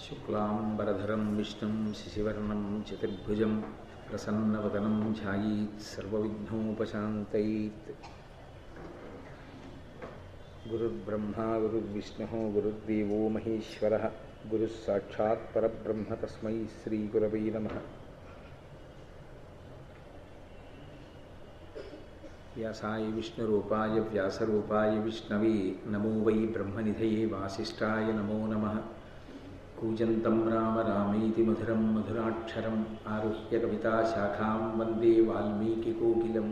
శుక్లాంబరధరం విష్ణుం శశివర్ణం చతుర్భుజం ప్రసన్నవదనం ధ్యాయేత్ సర్వవిఘ్నోపశాంతయేత్. గురుర్బ్రహ్మా గురుర్విష్ణుః గురుర్దేవో మహేశ్వరః గురుః సాక్షాత్ పరబ్రహ్మ తస్మై శ్రీగురవై నమః. వ్యాసాయ విష్ణురూపాయ వ్యాసరూపాయ విష్ణవే నమో వై బ్రహ్మనిధయే వాసిష్ఠాయ నమో నమః. కూజంతం రామ రామేతి మధురం మధురాక్షరం ఆరుహ్య కవితాశాఖాం వందే వాల్మీకికోకిలం.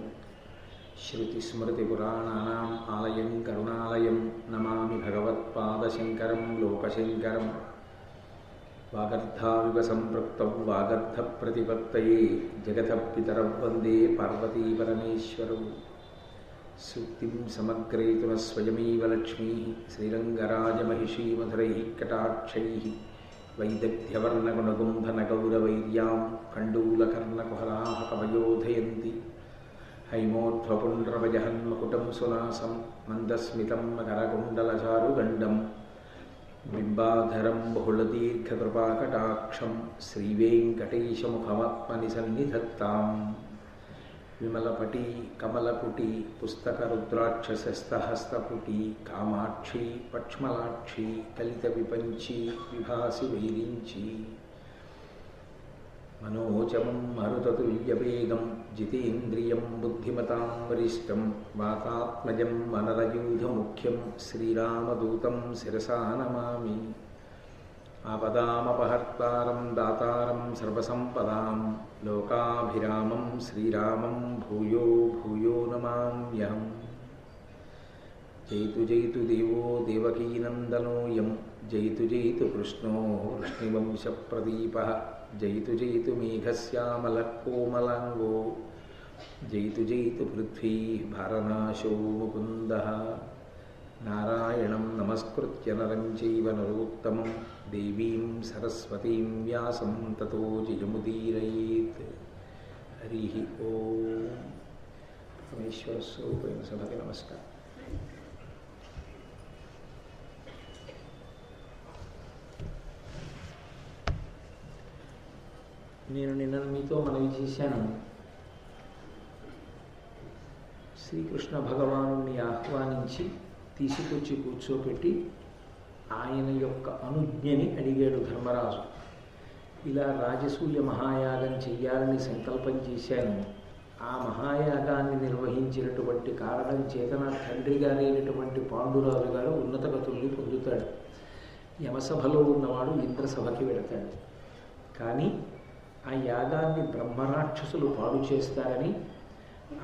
శ్రుతిస్మృతిపురాణానాం ఆలయం కరుణాలయం నమామి భగవత్పాదశంకరం లోకశంకరం. వాగర్ధావివ సంపృక్తౌ వాగర్ధప్రతిపత్తయే జగతః పితరౌ వందే పార్వతీపరమేశ్వరౌ. సూక్తిం సమగ్రయతున స్వయమేవ లక్ష్మీః శ్రీరంగరాజమహిషీ మధురైః కటాక్షైః. వైదగ్ధ్యవర్ణగుణగుంధనగౌరవైర్యాం కండూలకర్ణకుహరాः కవయోధయంతి. హైమోధ్వపుండ్రవజహన్మకుటం సునాసం మందస్మితం మకరకుండలచారుగండం. బింబాధరం బహుళదీర్ఘకృపాకటాక్షం శ్రీవేంకటేశముఖమాత్మని సన్నిధత్తాం. విమలపటీ కమలపుటీ పుస్తకరుద్రాక్షసస్తహస్తపుటీ కామాక్షి పక్ష్మలాక్షి కలిత విపంచి విభాసి వైరించి. మనోజమం మరుతతుల్యవేగం జితేంద్రియం బుద్ధిమతాం వరిష్టం. వాతాత్మజం వనరయూధముఖ్యం శ్రీరామదూతం శిరసా నమామి. ఆపదామపహర్తారం దాతారం సర్వసంపదాం లోకాభిరామం శ్రీరామం భూయో భూయో నమామ్యహం. జైతు జైతు దేవో దేవకీనందనోయం జైతు జైతు కృష్ణో వృష్ణివంశప్రదీపః. జైతు జైతు మేఘశ్యామలః కోమలాంగో జైతు జైతు పృథ్వీ భారనాశో ముకుందః. నారాయణం నమస్కృత్య నరం చైవ నరోత్తమం దేవీం సరస్వతీం వ్యాసం తతో జయముదీరయేత్. హరి ఓం. పరమేశ్వర స్వరూపైన సభకి నమస్కారం. నేను నిన్న మీతో మనవి చేశాను, శ్రీకృష్ణ భగవానుని ఆహ్వానించి తీసుకొచ్చి కూర్చోపెట్టి ఆయన యొక్క అనుజ్ఞని అడిగాడు ధర్మరాజు. ఇలా రాజసూయ మహాయాగం చెయ్యాలని సంకల్పం చేశాను. ఆ మహాయాగాన్ని నిర్వహించినటువంటి కారణం చేతన తండ్రి గారైనటువంటి పాండురాజు గారు ఉన్నత గతుల్ని పొందుతాడు. యమసభలో ఉన్నవాడు ఇంద్రసభకి వెళతాడు. కానీ ఆ యాగాన్ని బ్రహ్మరాక్షసులు పాడు చేస్తారని,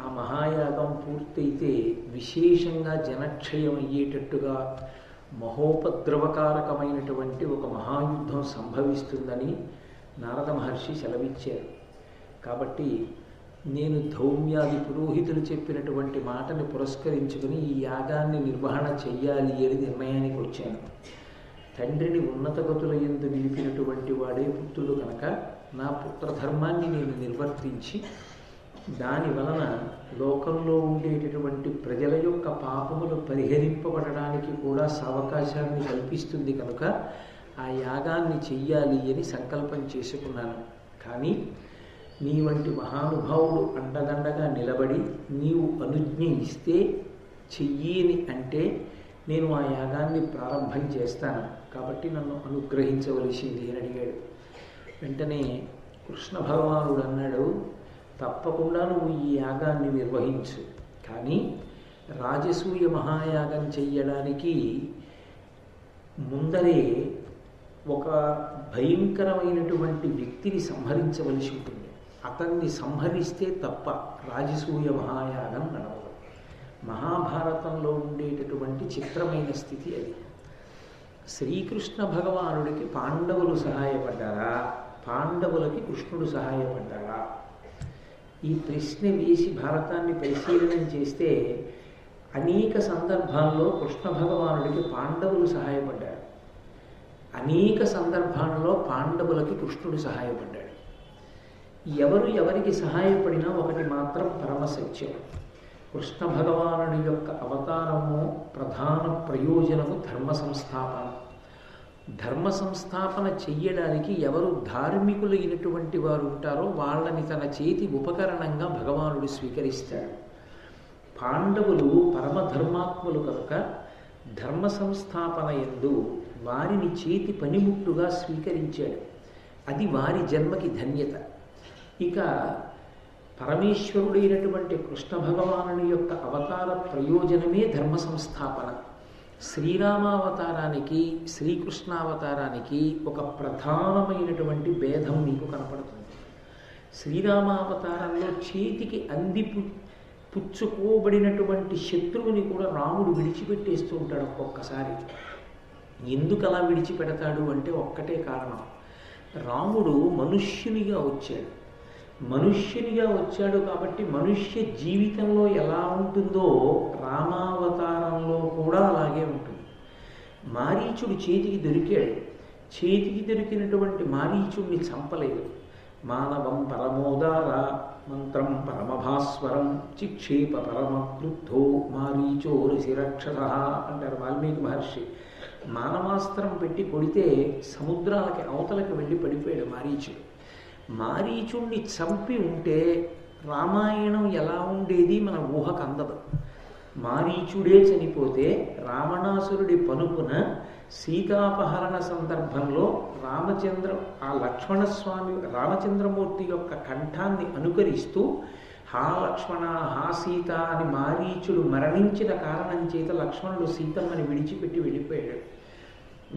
ఆ మహాయాగం పూర్తయితే విశేషంగా జనక్షయం అయ్యేటట్టుగా మహోపద్రవకారకమైనటువంటి ఒక మహాయుద్ధం సంభవిస్తుందని నారద మహర్షి సెలవిచ్చారు. కాబట్టి నేను ధౌమ్యాది పురోహితులు చెప్పినటువంటి మాటని పురస్కరించుకుని ఈ యాగాన్ని నిర్వహణ చెయ్యాలి అని నిర్ణయానికి వచ్చాను. తండ్రిని ఉన్నత గతుల యందు నిలిపినటువంటి వాడే పుత్రుడు కనుక నా పుత్రధర్మాన్ని నేను నిర్వర్తించి దాని వలన లోకంలో ఉండేటటువంటి ప్రజల యొక్క పాపములు పరిహరింపబడడానికి కూడా అవకాశాన్ని కల్పిస్తుంది కనుక ఆ యాగాన్ని చెయ్యాలి అని సంకల్పం చేసుకున్నాను. కానీ నీ వంటి మహానుభావుడు అండదండగా నిలబడి నీవు అనుజ్ఞ ఇస్తే చెయ్యని అంటే నేను ఆ యాగాన్ని ప్రారంభం చేస్తాను. కాబట్టి నన్ను అనుగ్రహించవలసింది అని అడిగాడు. వెంటనే కృష్ణ భగవానుడు అన్నాడు, తప్పకుండా నువ్వు ఈ యాగాన్ని నిర్వహించు. కానీ రాజసూయ మహాయాగం చెయ్యడానికి ముందరే ఒక భయంకరమైనటువంటి వ్యక్తిని సంహరించవలసి ఉంటుంది. అతన్ని సంహరిస్తే తప్ప రాజసూయ మహాయాగం నడవదు. మహాభారతంలో ఉండేటటువంటి చిత్రమైన స్థితి అది. శ్రీకృష్ణ భగవానుడికి పాండవులు సహాయపడ్డారా, పాండవులకి కృష్ణుడు సహాయపడ్డారా? ఈ ప్రశ్న వేసి భారతాన్ని పరిశీలనం చేస్తే అనేక సందర్భాల్లో కృష్ణ భగవానుడికి పాండవులు సహాయపడ్డారు, అనేక సందర్భాల్లో పాండవులకి కృష్ణుడు సహాయపడ్డాడు. ఎవరు ఎవరికి సహాయపడినా ఒకటి మాత్రం పరమసత్యం, కృష్ణ భగవానుడి యొక్క అవతారము ప్రధాన ప్రయోజనము ధర్మ సంస్థాపన. ధర్మ సంస్థాపన చెయ్యడానికి ఎవరు ధార్మికులైనటువంటి వారు ఉంటారో వాళ్ళని తన చేతి ఉపకరణంగా భగవానుడు స్వీకరిస్తాడు. పాండవులు పరమధర్మాత్ములు కనుక ధర్మ సంస్థాపన యందు వారిని చేతి పనిముట్టుగా స్వీకరించాడు. అది వారి జన్మకి ధన్యత. ఇక పరమేశ్వరుడైనటువంటి కృష్ణ భగవానుని యొక్క అవతార ప్రయోజనమే ధర్మ సంస్థాపన. శ్రీరామావతారానికి శ్రీకృష్ణావతారానికి ఒక ప్రధానమైనటువంటి భేదం మీకు కనపడుతుంది. శ్రీరామావతారంలో చేతికి పుచ్చుకోబడినటువంటి శత్రువుని కూడా రాముడు విడిచిపెట్టేస్తూ ఉంటాడు ఒక్కొక్కసారి. ఎందుకు అలా విడిచిపెడతాడు అంటే ఒక్కటే కారణం, రాముడు మనుష్యునిగా వచ్చాడు. మనుష్యునిగా వచ్చాడు కాబట్టి మనుష్య జీవితంలో ఎలా ఉంటుందో రామావతారంలో కూడా అలాగే ఉంటుంది. మారీచుడు చేతికి దొరికాడు. చేతికి దొరికినటువంటి మారీచుడిని చంపలేదు. మానవం పరమోదార మంత్రం పరమభాస్వరం చిక్షేప పరమక్రుద్ధో మారీచో ఋషిరక్షస అంటారు వాల్మీకి మహర్షి. మానవాస్త్రం పెట్టి కొడితే సముద్రాలకి అవతలకి వెళ్ళి పడిపోయాడు మారీచుడు. మారీచుణ్ణి చంపి ఉంటే రామాయణం ఎలా ఉండేది మన ఊహకు అందదు. మారీచుడే చనిపోతే రావణాసురుడి పనుపున సీతాపహరణ సందర్భంలో రామచంద్రమూర్తి యొక్క కంఠాన్ని అనుకరిస్తూ హా లక్ష్మణ హా సీత అని మారీచుడు మరణించిన కారణం చేత లక్ష్మణుడు సీతమ్మని విడిచిపెట్టి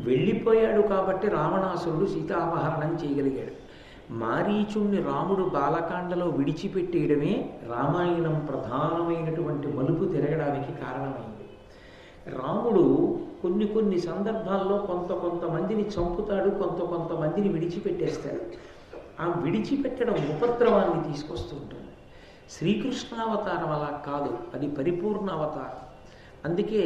వెళ్ళిపోయాడు కాబట్టి రావణాసురుడు సీతాపహరణం చేయగలిగాడు. మారీచుణ్ణి రాముడు బాలకాండలో విడిచిపెట్టేయడమే రామాయణం ప్రధానమైనటువంటి మలుపు తిరగడానికి కారణమైంది. రాముడు కొన్ని సందర్భాల్లో కొంతమందిని చంపుతాడు, కొంతమందిని విడిచిపెట్టేస్తాడు. ఆ విడిచిపెట్టడం ఉపద్రవాన్ని తీసుకొస్తూ ఉంటుంది. శ్రీకృష్ణావతారం అలా కాదు, అది పరిపూర్ణ అవతారం. అందుకే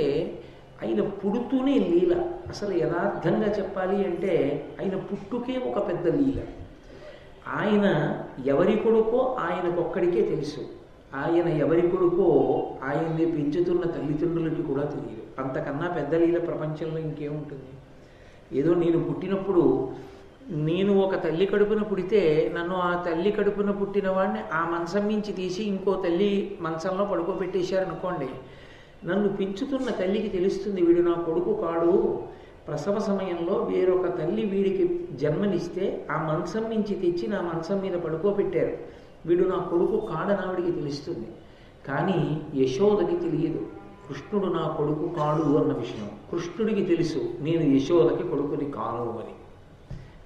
ఆయన పుడుతూనే లీల. అసలు యథార్థంగా చెప్పాలి అంటే ఆయన పుట్టుకే ఒక పెద్ద లీల. ఆయన ఎవరి కొడుకో ఆయనకొక్కడికే తెలుసు. ఆయన ఎవరి కొడుకో ఆయన్ని పెంచుతున్న తల్లిదండ్రులకి కూడా తెలియదు. అంతకన్నా పెద్ద లీల ప్రపంచంలో ఇంకేముంటుంది? ఏదో నేను పుట్టినప్పుడు నేను ఒక తల్లి కడుపున పుడితే నన్ను ఆ తల్లి కడుపున పుట్టిన వాడిని ఆ మంచం నుంచి తీసి ఇంకో తల్లి మంచంలో పడుకోబెట్టేశారనుకోండి, నన్ను పెంచుతున్న తల్లికి తెలుస్తుంది వీడు నా కొడుకు కాడు. ప్రసవ సమయంలో వేరొక తల్లి వీడికి జన్మనిస్తే ఆ మంచం నుంచి తెచ్చి నా మంచం మీద పడుకోబెట్టారు, వీడు నా కొడుకు కాడనావిడికి తెలుస్తుంది. కానీ యశోదకి తెలియదు కృష్ణుడు నా కొడుకు కాడు అన్న విషయం. కృష్ణుడికి తెలుసు నేను యశోదకి కొడుకుని కాను అని.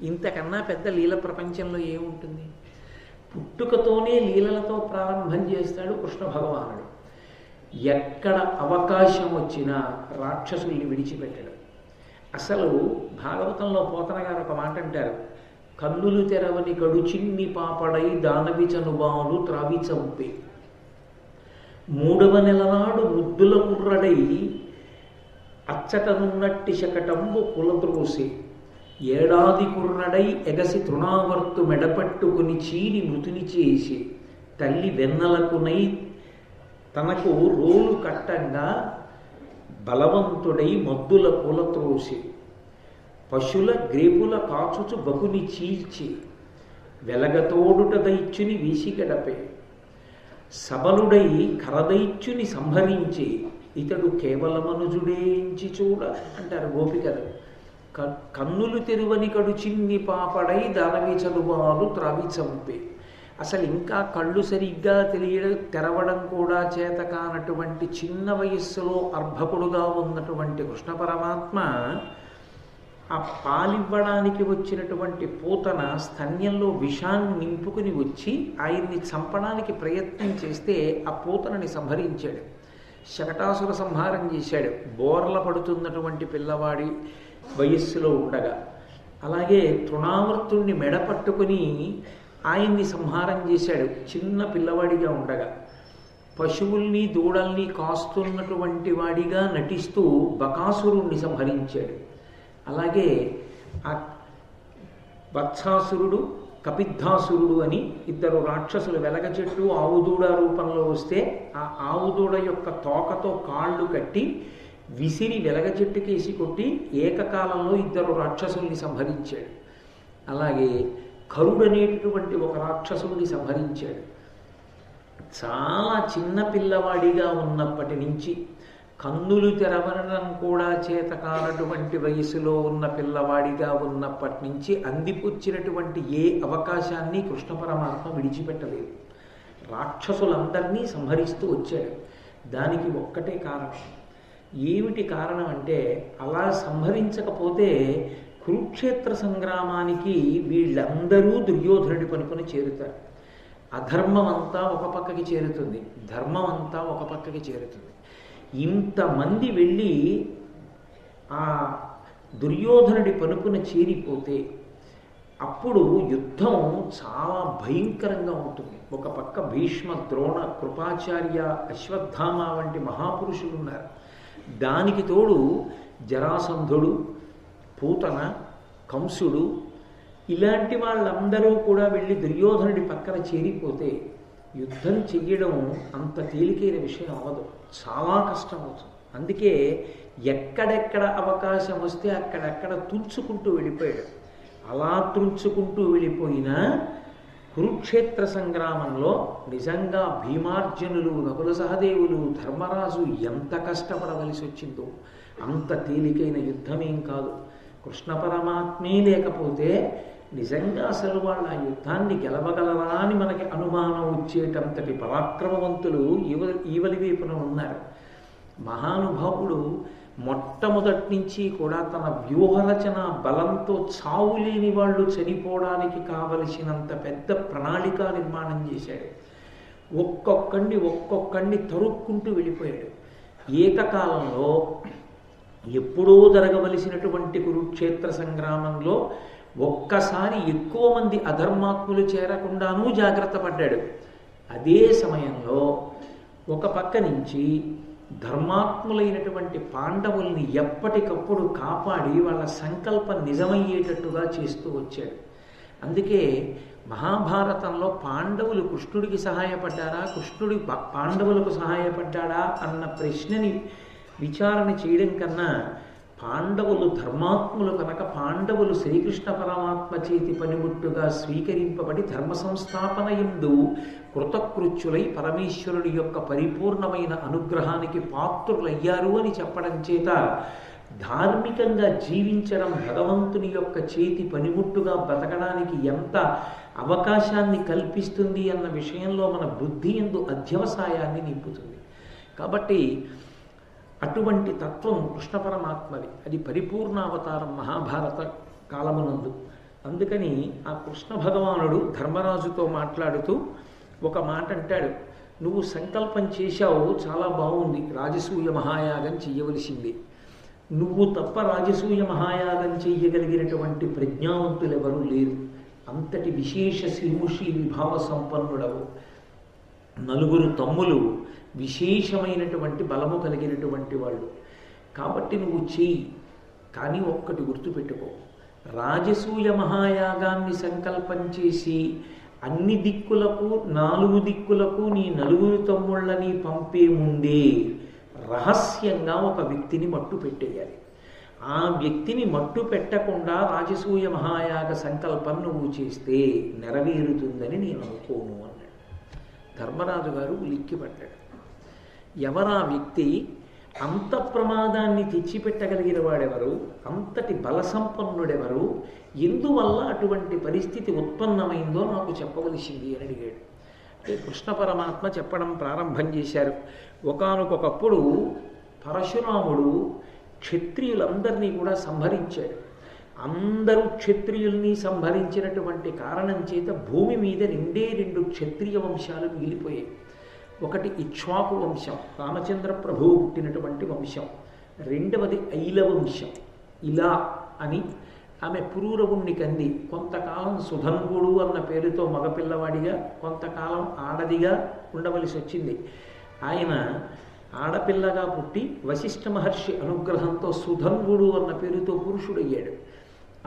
ఇంతకన్నా పెద్ద లీల ప్రపంచంలో ఏముంటుంది? పుట్టుకతోనే లీలలతో ప్రారంభం చేస్తాడు కృష్ణ భగవానుడు. ఎక్కడ అవకాశం వచ్చినా రాక్షసుల్ని విడిచిపెట్టడం. అసలు భాగవతంలో పోతన గారు ఒక మాట అంటారు, కన్నులు తెరవని కడు చిన్ని పాపడై దానవి చనుబాలు త్రావి చంపే, 3వ నెల నాడు ముద్దుల కుర్రడై అచ్చటనున్నట్టి శకటంబు కులద్రోసి, ఏడాది కుర్రడై ఎగసి తృణావర్తు మెడపట్టుకుని చీరి మృతుని చేసి, తల్లి వెన్నలకునై తనకు రోలు కట్టంగా బలవంతుడై మద్దుల కులత్రోసి, పశుల గ్రేపుల కాచుచు బకుని చీల్చి, వెలగతోడుట దైత్యుని వీసిగడపే, సబలుడై కరదైత్యుని సంహరించి, ఇతడు కేవలమనుజుడేంచి చూడ అంటారు గోపికలు. కన్నులు తెరువని కడు చిన్ని పాపడై దానవి చనుబాలు త్రావి చంపే. అసలు ఇంకా కళ్ళు సరిగ్గా తెరవడం కూడా చేత కానటువంటి చిన్న వయస్సులో అర్భకుడుగా ఉన్నటువంటి కృష్ణ పరమాత్మ ఆ పాలివ్వడానికి వచ్చినటువంటి పూతన స్తన్యంలో విషాన్ని నింపుకుని వచ్చి ఆయన్ని చంపడానికి ప్రయత్నం చేస్తే ఆ పూతనని సంహరించాడు. శకటాసుర సంహారం చేశాడు బోర్ల పడుతున్నటువంటి పిల్లవాడి వయస్సులో ఉండగా. అలాగే తృణావర్తుణ్ణి మెడ పట్టుకుని ఆయన్ని సంహారం చేశాడు చిన్న పిల్లవాడిగా ఉండగా. పశువుల్ని దూడల్ని కాస్తున్నటువంటి వాడిగా నటిస్తూ బకాసురుణ్ణి సంహరించాడు. అలాగే ఆ వత్సాసురుడు కపిద్ధాసురుడు అని ఇద్దరు రాక్షసులు వెలగ చెట్టు ఆవుదూడ రూపంలో వస్తే ఆ ఆవుదూడ యొక్క తోకతో కాళ్ళు కట్టి విసిరి వెలగ చెట్టుకేసి కొట్టి ఏకకాలంలో 2 రాక్షసుల్ని సంహరించాడు. అలాగే కరుడనేటటువంటి ఒక రాక్షసుల్ని సంహరించాడు. చాలా చిన్న పిల్లవాడిగా ఉన్నప్పటి నుంచి, కన్నులు తెరవడం కూడా చేతకానటువంటి వయసులో ఉన్న పిల్లవాడిగా ఉన్నప్పటి నుంచి అందిపుచ్చినటువంటి ఏ అవకాశాన్ని కృష్ణ పరమాత్మ విడిచిపెట్టలేదు. రాక్షసులందరినీ సంహరిస్తూ వచ్చాడు. దానికి ఒక్కటే కారణం. ఏమిటి కారణం అంటే, అలా సంహరించకపోతే కురుక్షేత్ర సంగ్రామానికి వీళ్ళందరూ దుర్యోధనుడి పనుకొని చేరుతారు. అధర్మం అంతా ఒక పక్కకి చేరుతుంది, ధర్మం అంతా ఒక పక్కకి చేరుతుంది. ఇంతమంది వెళ్ళి ఆ దుర్యోధనుడి పనుకున చేరిపోతే అప్పుడు యుద్ధం చాలా భయంకరంగా ఉంటుంది. ఒక పక్క భీష్మ, ద్రోణ, కృపాచార్య, అశ్వత్థామ వంటి మహాపురుషులు ఉన్నారు. దానికి తోడు జరాసంధుడు, పూతన, కంసుడు, ఇలాంటి వాళ్ళందరూ కూడా వెళ్ళి దుర్యోధనుడి పక్కన చేరిపోతే యుద్ధం చెయ్యడం అంత తేలికైన విషయం అవ్వదు, చాలా కష్టం అవుతుంది. అందుకే ఎక్కడెక్కడ అవకాశం వస్తే అక్కడెక్కడ తుంచుకుంటూ వెళ్ళిపోయాడు. అలా తుంచుకుంటూ వెళ్ళిపోయినా కురుక్షేత్ర సంగ్రామంలో నిజంగా భీమార్జునులు, నకుల సహదేవులు, ధర్మరాజు ఎంత కష్టపడవలసి వచ్చిందో. అంత తేలికైన యుద్ధమేం కాదు. కృష్ణ పరమాత్మే లేకపోతే నిజంగా అసలు వాళ్ళ ఆ యుద్ధాన్ని గెలవగలరా అని మనకి అనుమానం వచ్చేటంతటి పరాక్రమవంతులు ఈవలి వైపున ఉన్నారు. మహానుభావుడు మొట్టమొదటి నుంచి కూడా తన వ్యూహరచన బలంతో చావు లేని వాళ్ళు చనిపోవడానికి కావలసినంత పెద్ద ప్రణాళిక నిర్మాణం చేశాడు. ఒక్కొక్కడిని తరుక్కుంటూ వెళ్ళిపోయాడు. ఏకకాలంలో ఎప్పుడో జరగవలసినటువంటి కురుక్షేత్ర సంగ్రామంలో ఒక్కసారి ఎక్కువ మంది అధర్మాత్ములు చేరకుండానూ జాగ్రత్త పడ్డాడు. అదే సమయంలో ఒక పక్క నుంచి ధర్మాత్ములైనటువంటి పాండవుల్ని ఎప్పటికప్పుడు కాపాడి వాళ్ళ సంకల్పం నిజమయ్యేటట్టుగా చేస్తూ వచ్చాడు. అందుకే మహాభారతంలో పాండవులు కృష్ణుడికి సహాయపడ్డారా, కృష్ణుడి పాండవులకు సహాయపడ్డాడా అన్న ప్రశ్నని విచారణ చేయడం కన్నా, పాండవులు ధర్మాత్ములు కనుక పాండవులు శ్రీకృష్ణ పరమాత్మ చేతి పనిముట్టుగా స్వీకరింపబడి ధర్మ సంస్థాపన యందు కృతకృత్యులై పరమేశ్వరుడి యొక్క పరిపూర్ణమైన అనుగ్రహానికి పాత్రులయ్యారు అని చెప్పడం చేత ధార్మికంగా జీవించడం భగవంతుని యొక్క చేతి పనిముట్టుగా బ్రతకడానికి ఎంత అవకాశాన్ని కల్పిస్తుంది అన్న విషయంలో మన బుద్ధి యందు అధ్యవసాయాన్ని నింపుతుంది. కాబట్టి అటువంటి తత్వం కృష్ణ పరమాత్మది. అది పరిపూర్ణావతారం మహాభారత కాలమునందు. అందుకని ఆ కృష్ణ భగవానుడు ధర్మరాజుతో మాట్లాడుతూ ఒక మాట అంటాడు, నువ్వు సంకల్పం చేశావు, చాలా బాగుంది, రాజసూయ మహాయాగం చెయ్యవలసింది. నువ్వు తప్ప రాజసూయ మహాయాగం చెయ్యగలిగినటువంటి ప్రజ్ఞావంతులు ఎవరూ లేరు. అంతటి విశేష శ్రీముషి విభావ సంపన్నుడవు. 9 తమ్ములు విశేషమైనటువంటి బలము కలిగినటువంటి వాళ్ళు. కాబట్టి నువ్వు చెయ్యి. కానీ ఒక్కటి గుర్తుపెట్టుకో, రాజసూయ మహాయాగాన్ని సంకల్పం చేసి అన్ని దిక్కులకు 4 దిక్కులకు నీ 9 తమ్ముళ్ళని పంపే ముందే రహస్యంగా ఒక వ్యక్తిని మట్టు పెట్టేయాలి. ఆ వ్యక్తిని మట్టు పెట్టకుండా రాజసూయ మహాయాగ సంకల్పం నువ్వు చేస్తే నెరవేరుతుందని నేను అనుకోను అన్నాడు. ధర్మరాజు గారు ఉలిక్కిపడ్డాడు. ఎవరా వ్యక్తి? అంత ప్రమాదాన్ని తెచ్చిపెట్టగలిగిన వాడెవరు? అంతటి బలసంపన్నుడెవరు? ఎందువల్ల అటువంటి పరిస్థితి ఉత్పన్నమైందో నాకు చెప్పవలసింది అని అడిగాడు. అంటే కృష్ణ పరమాత్మ చెప్పడం ప్రారంభం చేశారు. ఒకానొకప్పుడు పరశురాముడు క్షత్రియులందరినీ కూడా సంహరించాడు. అందరూ క్షత్రియుల్ని సంహరించినటువంటి కారణం చేత భూమి మీద 2 క్షత్రియ వంశాలు మిగిలిపోయాయి. ఒకటి ఇక్ష్వాకు వంశం, రామచంద్ర ప్రభువు పుట్టినటువంటి వంశం. రెండవది ఐల వంశం. ఇలా అని ఆమె పురూరవుణ్ణి కంది. కొంతకాలం సుధన్వుడు అన్న పేరుతో మగపిల్లవాడిగా, కొంతకాలం ఆడదిగా ఉండవలసి వచ్చింది. ఆయన ఆడపిల్లగా పుట్టి వశిష్ఠ మహర్షి అనుగ్రహంతో సుధన్వుడు అన్న పేరుతో పురుషుడయ్యాడు.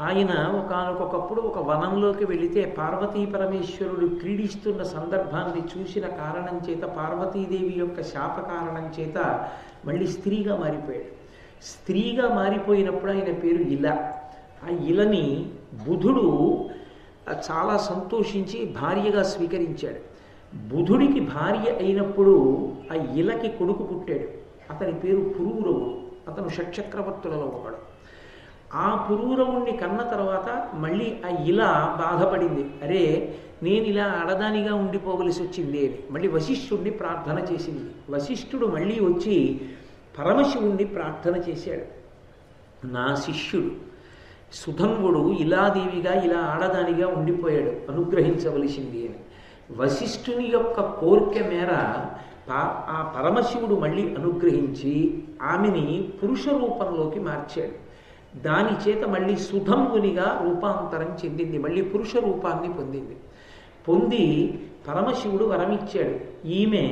ఆయన ఒకానొకప్పుడు ఒక వనంలోకి వెళితే పార్వతీ పరమేశ్వరుడు క్రీడిస్తున్న సందర్భాన్ని చూసిన కారణం చేత, పార్వతీదేవి యొక్క శాప కారణం చేత మళ్ళీ స్త్రీగా మారిపోయాడు. స్త్రీగా మారిపోయినప్పుడు ఆయన పేరు ఇల. ఆ ఇలని బుధుడు చాలా సంతోషించి భార్యగా స్వీకరించాడు. బుధుడికి భార్య అయినప్పుడు ఆ ఇలకి కొడుకు పుట్టాడు. అతని పేరు పురూరవుడు. అతను షట్చక్రవర్తులలో ఒకడు. ఆ పురూరవుణ్ణి కన్న తర్వాత మళ్ళీ ఆ ఇల బాధపడింది. అరే, నేను ఇలా ఆడదానిగా ఉండిపోవలసి వచ్చింది అని మళ్ళీ వశిష్ఠుడిని ప్రార్థన చేసింది. వశిష్ఠుడు మళ్ళీ వచ్చి పరమశివుణ్ణి ప్రార్థన చేశాడు. నా శిష్యుడు సుధన్వుడు ఇలాదేవిగా ఇలా ఆడదానిగా ఉండిపోయాడు, అనుగ్రహించవలసింది అని. వశిష్ఠుని యొక్క కోరిక మేర ఆ పరమశివుడు మళ్ళీ అనుగ్రహించి ఆమెని పురుష రూపంలోకి మార్చాడు. దాని చేత మళ్ళీ సుధన్వునిగా రూపాంతరం చెందింది, మళ్ళీ పురుష రూపాన్ని పొందింది. పొంది పరమశివుడు వరమిచ్చాడు. ఈమె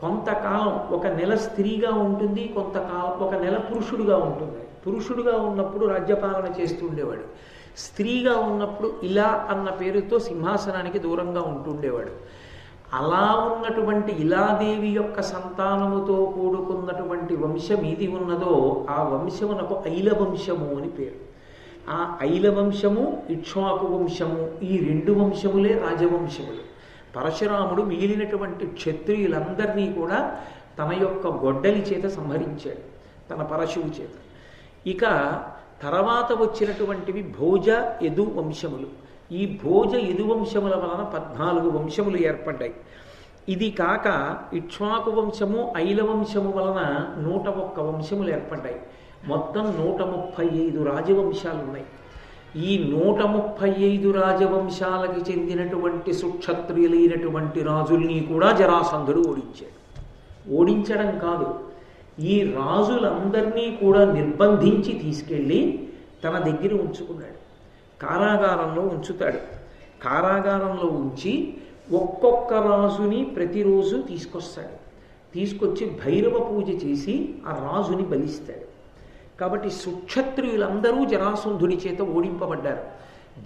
కొంతకాలం 1 నెల స్త్రీగా ఉంటుంది, కొంతకాలం 1 నెల పురుషుడుగా ఉంటుంది. పురుషుడుగా ఉన్నప్పుడు రాజ్యపాలన చేస్తూ ఉండేవాడు. స్త్రీగా ఉన్నప్పుడు ఇలా అన్న పేరుతో సింహాసనానికి దూరంగా ఉంటుండేవాడు. అలా ఉన్నటువంటి ఇలాదేవి యొక్క సంతానముతో కూడుకున్నటువంటి వంశం ఏది ఉన్నదో ఆ వంశమునకు ఐల వంశము అని పేరు. ఆ ఐల వంశము, ఇక్ష్వాకు వంశము, ఈ 2 వంశములే రాజవంశములు. పరశురాముడు మిగిలినటువంటి క్షత్రియులందరినీ కూడా తన యొక్క గొడ్డలి చేత సంహరించాడు, తన పరశువు చేత. ఇక తర్వాత వచ్చినటువంటివి భోజ, యదు వంశములు. ఈ భోజ, యదు వంశముల వలన 14 వంశములు ఏర్పడ్డాయి. ఇది కాక ఇక్ష్వాకు వంశము, ఐల వంశము వలన 101 వంశములు ఏర్పడ్డాయి. మొత్తం 135 రాజవంశాలు ఉన్నాయి. ఈ 135 రాజవంశాలకి చెందినటువంటి సుక్షత్రియులైనటువంటి రాజుల్ని కూడా జరాసంధుడు ఓడించాడు. ఓడించడం కాదు, ఈ రాజులందరినీ కూడా నిర్బంధించి తీసుకెళ్ళి తన దగ్గర ఉంచుకున్నాడు. కారాగారంలో ఉంచుతాడు. కారాగారంలో ఉంచి ఒక్కొక్క రాజుని ప్రతిరోజు తీసుకొస్తాడు. తీసుకొచ్చి భైరవ పూజ చేసి ఆ రాజుని బలిస్తాడు. కాబట్టి సుక్షత్రియులందరూ జరాసంధుడి చేత ఓడింపబడ్డారు.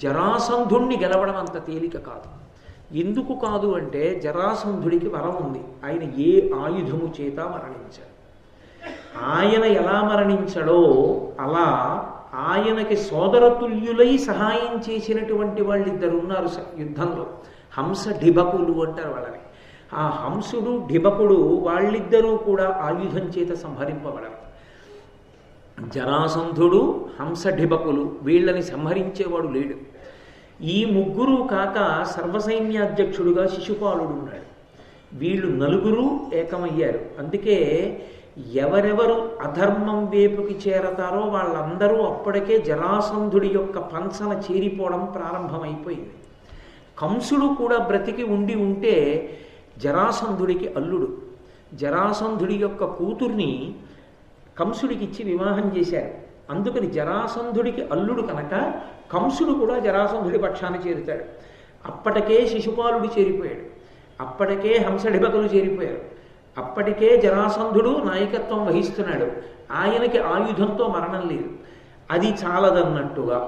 జరాసంధుణ్ణి గెలవడం అంత తేలిక కాదు. ఎందుకు కాదు అంటే జరాసంధుడికి వరం ఉంది. ఆయన ఏ ఆయుధము చేత మరణించాడు. ఆయన ఎలా మరణించడో అలా ఆయనకి సోదరతుల్యులై సహాయం చేసినటువంటి వాళ్ళిద్దరు ఉన్నారు యుద్ధంలో. హంస ఢిబకులు అంటారు వాళ్ళని. ఆ హంసుడు ఢిబకుడు వాళ్ళిద్దరూ కూడా ఆయుధం చేత సంహరింపబడరు. జరాసంధుడు, హంస ఢిబకులు, వీళ్ళని సంహరించేవాడు లేడు. ఈ ముగ్గురు కాక సర్వసైన్యాధ్యక్షుడుగా శిశుపాలుడు ఉన్నాడు. వీళ్ళు 4 ఏకమయ్యారు. అందుకే ఎవరెవరు అధర్మం వైపుకి చేరతారో వాళ్ళందరూ అప్పటికే జరాసంధుడి యొక్క పంచన చేరిపోవడం ప్రారంభమైపోయింది. కంసుడు కూడా బ్రతికి ఉంటే జరాసంధుడికి అల్లుడు. జరాసంధుడి యొక్క కూతుర్ని కంసుడికి ఇచ్చి వివాహం చేశారు. అందుకని జరాసంధుడికి అల్లుడు కనుక కంసుడు కూడా జరాసంధుడి పక్షాన చేరుతాడు. అప్పటికే శిశుపాలుడు చేరిపోయాడు. అప్పటికే హంసడిబకులు చేరిపోయారు. అప్పటికే జరాసంధుడు నాయకత్వం వహిస్తున్నాడు. ఆయనకి ఆయుధంతో మరణం లేదు. అది చాలదన్నట్టుగా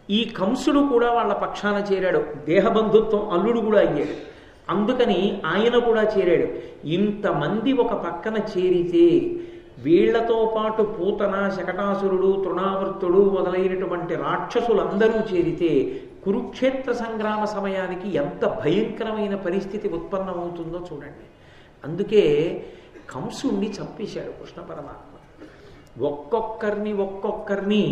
ఈ కంసుడు కూడా వాళ్ళ పక్షాన చేరాడు. దేహబంధుత్వం అల్లుడు కూడా అయ్యాడు. అందుకని ఆయన కూడా చేరాడు. ఇంతమంది ఒక పక్కన చేరితే వీళ్లతో పాటు పూతన, శకటాసురుడు, తృణావర్తుడు మొదలైనటువంటి రాక్షసులందరూ చేరితే కురుక్షేత్ర సంగ్రామ సమయానికి ఎంత భయంకరమైన పరిస్థితి ఉత్పన్నమవుతుందో చూడండి. అందుకే కంసుణ్ణి చంపేశాడు కృష్ణ పరమాత్మ. ఒక్కొక్కరిని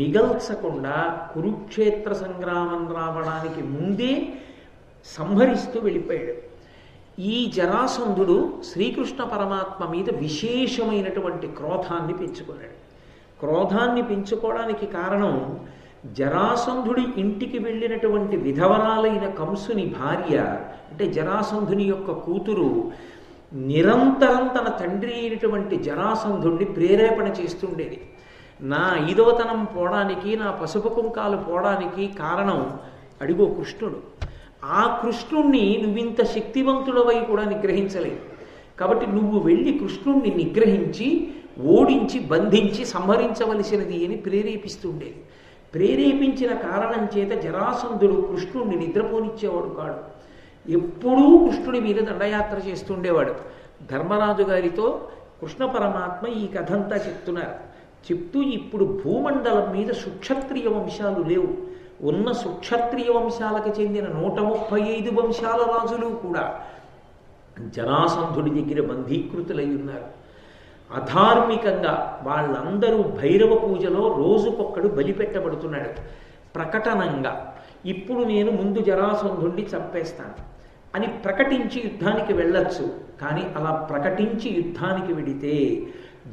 మిగల్చకుండా కురుక్షేత్ర సంగ్రామం రావడానికి ముందే సంహరిస్తూ వెళ్ళిపోయాడు. ఈ జరాసంధుడు శ్రీకృష్ణ పరమాత్మ మీద విశేషమైనటువంటి క్రోధాన్ని పెంచుకున్నాడు. క్రోధాన్ని పెంచుకోవడానికి కారణం జరాసంధుడి ఇంటికి వెళ్ళినటువంటి విధవరాలైన కంసుని భార్య, అంటే జరాసంధుని యొక్క కూతురు, నిరంతరం తన తండ్రి అయినటువంటి జరాసంధుడిని ప్రేరేపణ చేస్తుండేది. నా ఐదవతనం పోవడానికి, నా పసుపు కుంకాలు పోవడానికి కారణం అడిగో కృష్ణుడు. ఆ కృష్ణుణ్ణి నువ్వింత శక్తివంతుడవై కూడా నిగ్రహించలేదు. కాబట్టి నువ్వు వెళ్ళి కృష్ణుణ్ణి నిగ్రహించి, ఓడించి, బంధించి సంహరించవలసినది అని ప్రేరేపిస్తుండేది. ప్రేరేపించిన కారణం చేత జరాసంధుడు కృష్ణుణ్ణి నిద్రపోనిచ్చేవాడు కాడు. ఎప్పుడూ కృష్ణుడి మీద దండయాత్ర చేస్తుండేవాడు. ధర్మరాజు గారితో కృష్ణ పరమాత్మ ఈ కథంతా చెప్తున్నారు. చెప్తూ ఇప్పుడు భూమండలం మీద సుక్షత్రియ వంశాలు లేవు. ఉన్న సుక్షత్రియ వంశాలకు చెందిన 135 వంశాల రాజులు కూడా జరాసంధుడి దగ్గర బంధీకృతులై ఉన్నారు. అధార్మికంగా వాళ్ళందరూ భైరవ పూజలో రోజుకొక్కడు బలిపెట్టబడుతున్నాడు. ప్రకటనంగా ఇప్పుడు నేను ముందు జరాసంధుడిని చంపేస్తాను అని ప్రకటించి యుద్ధానికి వెళ్ళొచ్చు. కానీ అలా ప్రకటించి యుద్ధానికి వెడితే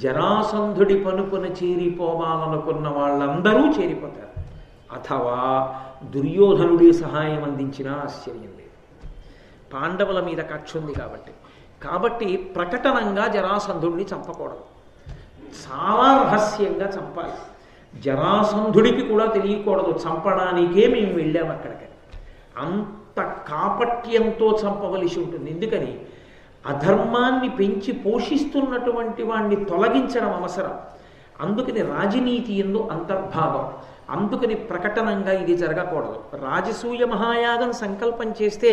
జరాసంధుడి పనుపున చేరిపోవాలనుకున్న వాళ్ళందరూ చేరిపోతారు. అథవా దుర్యోధనుడి సహాయం అందించినా ఆశ్చర్యం లేదు. పాండవుల మీద కక్ష ఉంది కాబట్టి ప్రకటనంగా జరాసంధుడిని చంపకూడదు. చాలా రహస్యంగా చంపాలి. జరాసంధుడికి కూడా తెలియకూడదు చంపడానికే మేము వెళ్ళాము అక్కడికి. అంత కాపట్యంతో చంపవలసి ఉంటుంది. ఎందుకని అధర్మాన్ని పెంచి పోషిస్తున్నటువంటి వాణ్ణి తొలగించడం అవసరం. అందుకని రాజనీతి యందు అంతర్భాగం. అందుకని ప్రకటనంగా ఇది జరగకూడదు. రాజసూయ మహాయాగం సంకల్పం చేస్తే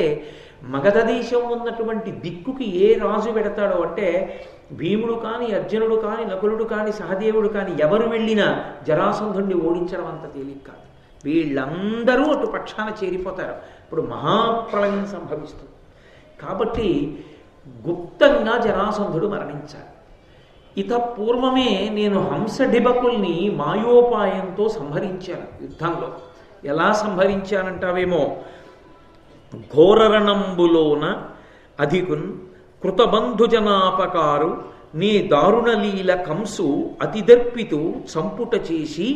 మగధ దేశం ఉన్నటువంటి దిక్కుకి ఏ రాజు పెడతాడో అంటే భీముడు కానీ, అర్జునుడు కానీ, నకులుడు కానీ, సహదేవుడు కానీ ఎవరు వెళ్ళినా జరాసంధుడిని ఓడించడం అంత తేలిక కాదు. వీళ్ళందరూ అటు పక్షాన చేరిపోతారు. ఇప్పుడు మహాప్రళయం సంభవిస్తుంది. కాబట్టి గుప్తంగా జరాసంధుడు మరణించాలి. ఇత పూర్వమే నేను హంసడిబకుల్ని మాయోపాయంతో సంహరించాను యుద్ధంలో. ఎలా సంహరించానంటావేమో, ఘోరరణంబులోన అధికున్ కృతబంధుజనాపకారు నీ దారుణలీల కంసు అతిదర్పితు చంపుట చేసి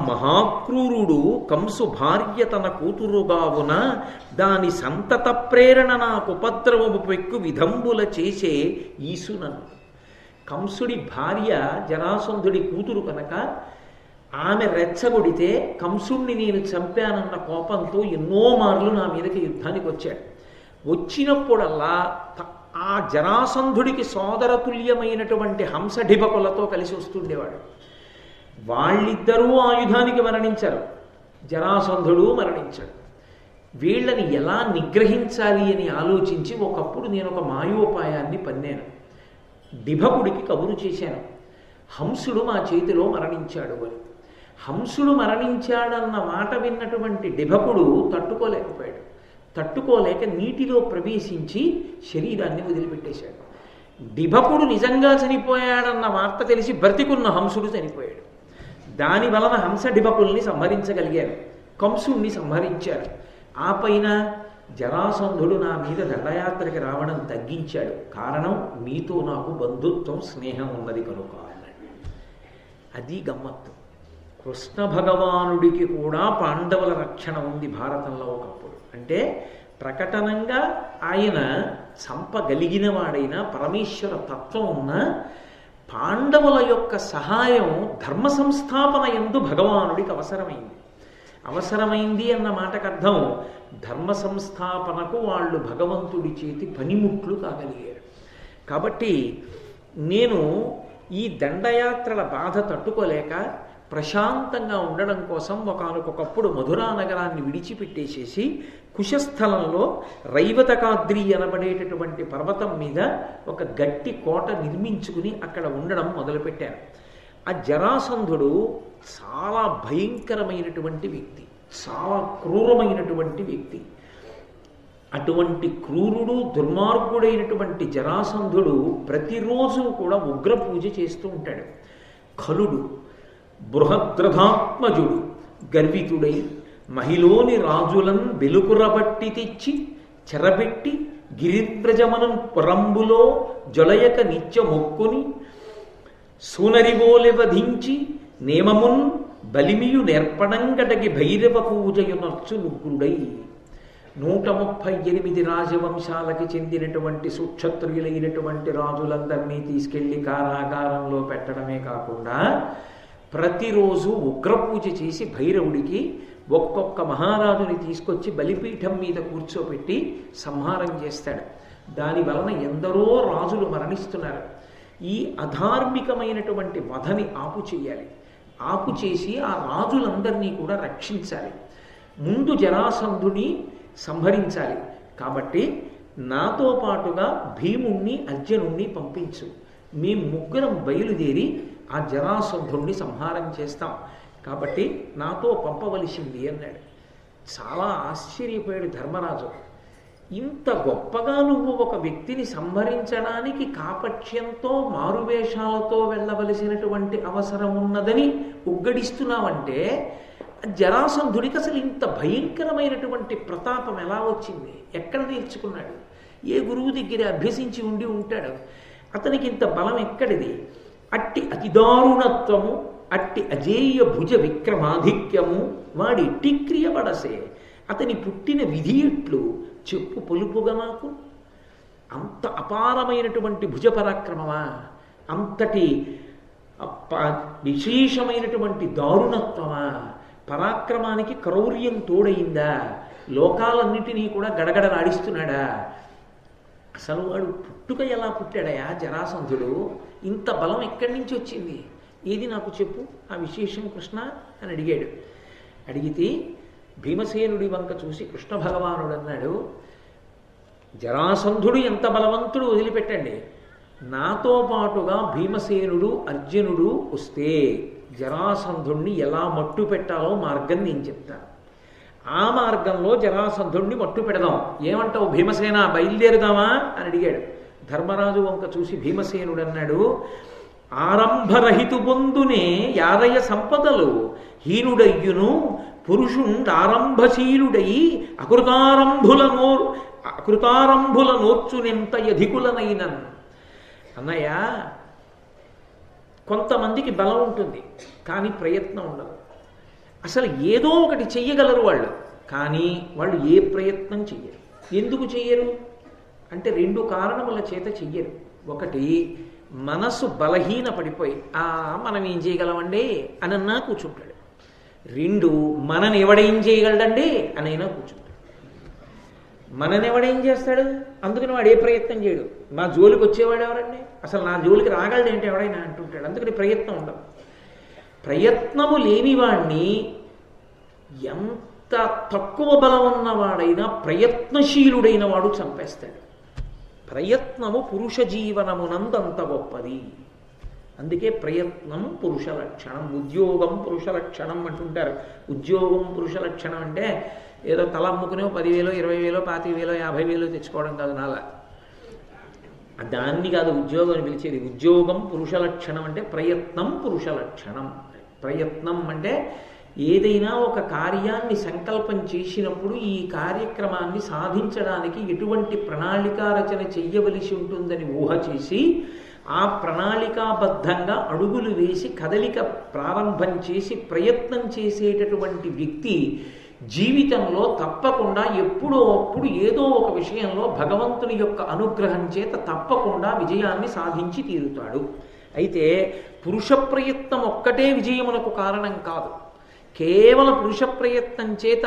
మహాక్రూరుడు కంసు భార్య తన కూతురుగావున దాని సంతత ప్రేరణ నాకు ఉపద్రవము పెక్కు విధంబుల చేసే ఈసునను. కంసుడి భార్య జరాసంధుడి కూతురు కనుక ఆమె రెచ్చగొడితే కంసుణ్ణి నేను చంపానన్న కోపంతో ఎన్నో మార్లు నా మీదకి యుద్ధానికి వచ్చాడు. వచ్చినప్పుడల్లా ఆ జరాసంధుడికి సోదరతుల్యమైనటువంటి హంసడిబకులతో కలిసి వస్తుండేవాడు. వాళ్ళిద్దరూ ఆయుధానికి మరణించారు, జరాసంధుడు మరణించాడు. వీళ్ళని ఎలా నిగ్రహించాలి అని ఆలోచించి ఒకప్పుడు నేను ఒక మాయోపాయాన్ని పన్నాను. డిభకుడికి కబురు చేశాను, హంసుడు మా చేతిలో మరణించాడు అని. హంసుడు మరణించాడన్న మాట విన్నటువంటి డిభకుడు తట్టుకోలేకపోయాడు. తట్టుకోలేక నీటిలో ప్రవేశించి శరీరాన్ని వదిలిపెట్టేశాడు. డిభకుడు నిజంగా చనిపోయాడన్న వార్త తెలిసి బ్రతికున్న హంసుడు చనిపోయాడు. దాని వలన హంస డిభకుల్ని సంహరించగలిగారు, కంసుణ్ణి సంహరించారు. ఆ పైన జరాసంధుడు నా మీద దండయాత్రకి రావడం తగ్గించాడు. కారణం మీతో నాకు బంధుత్వం, స్నేహం ఉన్నది కనుక అన్నాడు. అది గమ్మత్తు. కృష్ణ భగవానుడికి కూడా పాండవుల రక్షణ ఉంది భారతంలో ఒకప్పుడు. అంటే ప్రకటనంగా ఆయన చంపగలిగిన వాడైనా పరమేశ్వర తత్వం ఉన్న పాండవుల యొక్క సహాయం ధర్మ సంస్థాపన యందు భగవానుడికి అవసరమైంది అన్న మాటకు అర్థం ధర్మ సంస్థాపనకు వాళ్ళు భగవంతుడి చేతి పనిముట్లు కాగలిగారు. కాబట్టి నేను ఈ దండయాత్రల బాధ తట్టుకోలేక ప్రశాంతంగా ఉండడం కోసం ఒకానొకప్పుడు మధురా నగరాన్ని విడిచిపెట్టేసేసి కుశస్థలంలో రైవతకాద్రి అనబడేటటువంటి పర్వతం మీద ఒక గట్టి కోట నిర్మించుకుని అక్కడ ఉండడం మొదలుపెట్టారు. ఆ జరాసంధుడు చాలా భయంకరమైనటువంటి వ్యక్తి, చాలా క్రూరమైనటువంటి వ్యక్తి. అటువంటి క్రూరుడు, దుర్మార్గుడైనటువంటి జరాసంధుడు ప్రతిరోజు కూడా ఉగ్ర పూజ చేస్తూ ఉంటాడు. ఖలుడు బృహద్రథాత్మజుడు గర్వితుడై మహిలోని రాజులను వెలుకురబట్టి తెచ్చి చెరబెట్టి గిరివ్రజమను పురంబులో జొలయక నిత్య మొక్కుని సూనరివోలె వధించి నేమమున్ బలిమియు నేర్పడంగటకి భైరవ పూజయునర్చు నుగ్గుడై 138 రాజవంశాలకి చెందినటువంటి సుక్షత్రులైనటువంటి రాజులందరినీ తీసుకెళ్లి కారాగారంలో పెట్టడమే కాకుండా ప్రతిరోజు ఉగ్రపూజ చేసి భైరవుడికి ఒక్కొక్క మహారాజుని తీసుకొచ్చి బలిపీఠం మీద కూర్చోపెట్టి సంహారం చేస్తాడు. దాని వలన ఎందరో రాజులు మరణిస్తున్నారు. ఈ అధార్మికమైనటువంటి వధని ఆపు చేయాలి. ఆపు చేసి ఆ రాజులందరినీ కూడా రక్షించాలి. ముందు జరాసంధుని సంహరించాలి. కాబట్టి నాతో పాటుగా భీముణ్ణి, అర్జునుణ్ణి పంపించు. మేము ముగ్గురం బయలుదేరి ఆ జరాసంధుణ్ణి సంహారం చేస్తాం, కాబట్టి నాతో పంపవలసింది అన్నాడు. చాలా ఆశ్చర్యపోయాడు ధర్మరాజు. ఇంత గొప్పగా నువ్వు ఒక వ్యక్తిని సంహరించడానికి కాపట్యంతో మారువేషాలతో వెళ్ళవలసినటువంటి అవసరం ఉన్నదని ఉగ్గడిస్తున్నావంటే జరాసంధుడికి అసలు ఇంత భయంకరమైనటువంటి ప్రతాపం ఎలా వచ్చింది? ఎక్కడ నేర్చుకున్నాడు? ఏ గురువు దగ్గర అభ్యసించి ఉండి ఉంటాడు? అతనికి ఇంత బలం ఎక్కడిది? అట్టి అతిదారుణత్వము, అట్టి అజేయ భుజ విక్రమాధిక్యము వాడి టిక్రియ పడసే. అతని పుట్టిన విధి ఎట్లు చెప్పు పొలుపుగా నాకు. అంత అపారమైనటువంటి భుజ పరాక్రమమా, అంతటి విశేషమైనటువంటి దారుణత్వమా, పరాక్రమానికి క్రౌర్యం తోడయిందా, లోకాలన్నిటినీ కూడా గడగడలాడిస్తున్నాడా? అసలు వాడు పుట్టుక ఎలా పుట్టాడయా జరాసంధుడు? ఇంత బలం ఎక్కడి నుంచి వచ్చింది? ఏది నాకు చెప్పు ఆ విశేషం కృష్ణ అని అడిగాడు. అడిగితే భీమసేనుడి వంక చూసి కృష్ణ భగవానుడు అన్నాడు, జరాసంధుడు ఎంత బలవంతుడు వదిలిపెట్టండి, నాతో పాటుగా భీమసేనుడు అర్జునుడు వస్తే జరాసంధుణ్ణి ఎలా మట్టు పెట్టాలో మార్గం నేను చెప్తాను. ఆ మార్గంలో జరాసంధుణ్ణి మట్టు పెడదాం. ఏమంటావు భీమసేన, బయలుదేరుదామా అని అడిగాడు. ధర్మరాజు వంక చూసి భీమసేనుడు అన్నాడు, ఆరంభరహితు బొందునే యారయ సంపదలు హీనుడయ్యును పురుషుండారంభశీలుడై అకృతారంభుల నోర్చునెంత యధికులనైనన్. అన్నయ్య, కొంతమందికి బలం ఉంటుంది కానీ ప్రయత్నం ఉండదు. అసలు ఏదో ఒకటి చెయ్యగలరు వాళ్ళు, కానీ వాళ్ళు ఏ ప్రయత్నం చెయ్యరు. ఎందుకు చెయ్యరు అంటే 2 కారణముల చేత చెయ్యరు. ఒకటి, మనసు బలహీన పడిపోయి మనం ఏం చేయగలమండి అనన్నా కూర్చుంటాడు. 2, మనని ఎవడేం చేయగలడండి అనైనా కూర్చుంటాడు. మనని ఎవడేం చేస్తాడు? అందుకని వాడు ఏ ప్రయత్నం చేయడు. మా జోలికి వచ్చేవాడు ఎవరండి, అసలు నా జోలికి రాగలడేంటి ఎవడైనా అంటుంటాడు. అందుకని ప్రయత్నం ఉండదు. ప్రయత్నము లేనివాణ్ణి ఎంత తక్కువ బలం ఉన్నవాడైనా ప్రయత్నశీలుడైన వాడు చంపేస్తాడు. ప్రయత్నము పురుష జీవనమునందంత గొప్పది. అందుకే ప్రయత్నం పురుష లక్షణం, ఉద్యోగం పురుష లక్షణం అంటుంటారు. ఉద్యోగం పురుష లక్షణం అంటే ఏదో తల అమ్ముకునే 10,000, 20,000, 25,000, 50,000 తెచ్చుకోవడం కాదు. నాలా దాన్ని కాదు ఉద్యోగం అని పిలిచేది. ఉద్యోగం పురుష లక్షణం అంటే ప్రయత్నం పురుష లక్షణం. ప్రయత్నం అంటే ఏదైనా ఒక కార్యాన్ని సంకల్పం చేసినప్పుడు ఈ కార్యక్రమాన్ని సాధించడానికి ఎటువంటి ప్రణాళికా రచన చెయ్యవలసి ఉంటుందని ఊహ చేసి ఆ ప్రణాళికాబద్ధంగా అడుగులు వేసి కదలిక ప్రారంభం చేసి ప్రయత్నం చేసేటటువంటి వ్యక్తి జీవితంలో తప్పకుండా ఎప్పుడో అప్పుడు ఏదో ఒక విషయంలో భగవంతుని యొక్క అనుగ్రహం చేత తప్పకుండా విజయాన్ని సాధించి తీరుతాడు. అయితే పురుష ప్రయత్నం ఒక్కటే విజయమునకు కారణం కాదు. కేవలం పురుష ప్రయత్నం చేత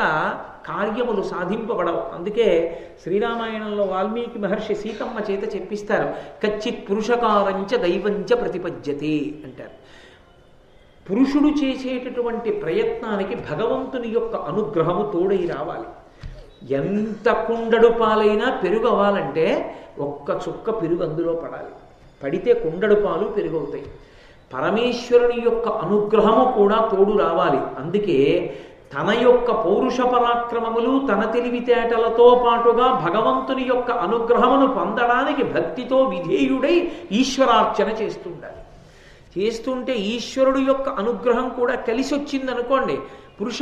కార్యములు సాధింపబడవు. అందుకే శ్రీరామాయణంలో వాల్మీకి మహర్షి సీతమ్మ చేత చెప్పిస్తారు, కచ్చిత్ పురుషకారంచ దైవంచ ప్రతిపద్యతే అంటారు. పురుషుడు చేసేటటువంటి ప్రయత్నానికి భగవంతుని యొక్క అనుగ్రహము తోడై రావాలి. ఎంత కుండడు పాలైనా పెరుగు అవ్వాలంటే ఒక్క చుక్క పెరుగు అందులో పడాలి. పడితే కుండడు పాలు పెరుగవుతాయి. పరమేశ్వరుని యొక్క అనుగ్రహము కూడా తోడు రావాలి. అందుకే తన యొక్క పౌరుష పరాక్రమములు తన తెలివితేటలతో పాటుగా భగవంతుని యొక్క అనుగ్రహమును పొందడానికి భక్తితో విధేయుడై ఈశ్వరార్చన చేస్తుండాలి. చేస్తుంటే ఈశ్వరుడు యొక్క అనుగ్రహం కూడా కలిసి వచ్చిందనుకోండి, పురుష